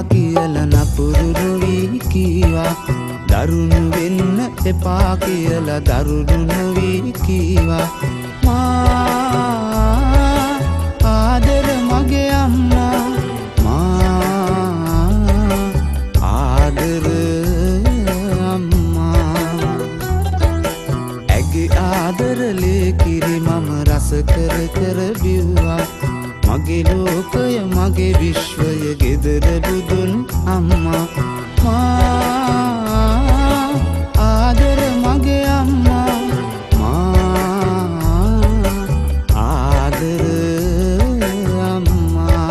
කියලා නපුරු නොවි කීවා දරුණු වෙන්න එපා කියලා දරුණු නොවි කීවා මා ආදර මගේ අම්මා මා ආදර අම්මා ඇගේ ආදරලේ කිරි මම රස කර කර බිව්වා මගේ ලෝකය මගේ විශ්වය ගෙදර බුදුන් අම්මා මා ආදර මගේ අම්මා මා ආදර අම්මා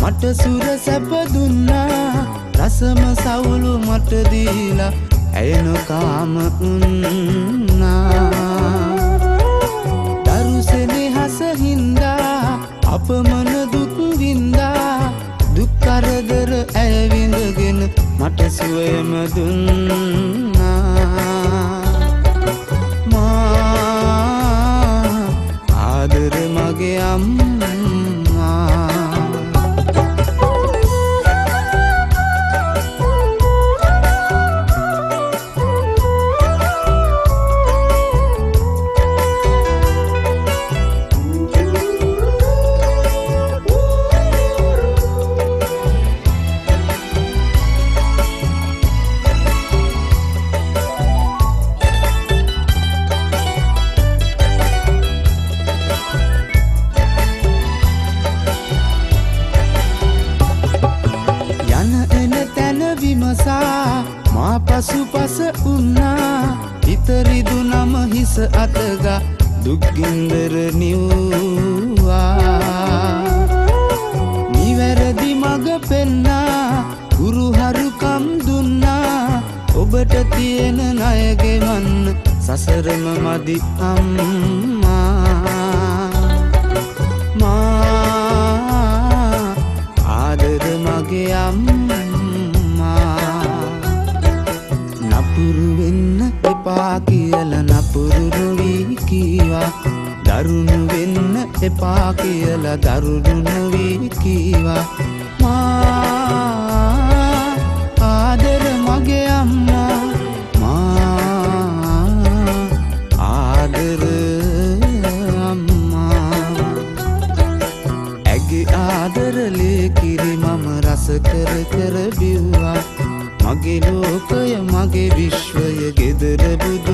මට සුර සැප දුන්නා රසම සවුලු මට දීලා ඇයන කාම උන්නා දරුසෙනෙහස හින්දා අපමණ දුක් වින්දා දුක් කරදර ඇය විඳගෙන මට සුවයම දුන්නා මා ආදර මගේ අම්මා මා පසුපස උන්නා හිතරිදු නම හිස අතගා දුක්ගින්දර නිව්වා නිවැරදි මග පෙන්නා ගුරුහරුකම් දුන්නා ඔබට තියෙන ණය ගෙවන්න සසරම මදි අම්මා මා ආදර මගේ අම්මා නපුරු වෙන්න එපා කියලා නපුරු නොවි කීවා දරුණු වෙන්න එපා කියලා දරුණු නොවි කීවා මා ආදර මගේ අම්මා මා ආදර අම්මා ඇගේ ආදරලේ කිරි මම රස කර කර බිව්වා මගේ ලෝකය මගේ විශ්වය ගෙදර බුදු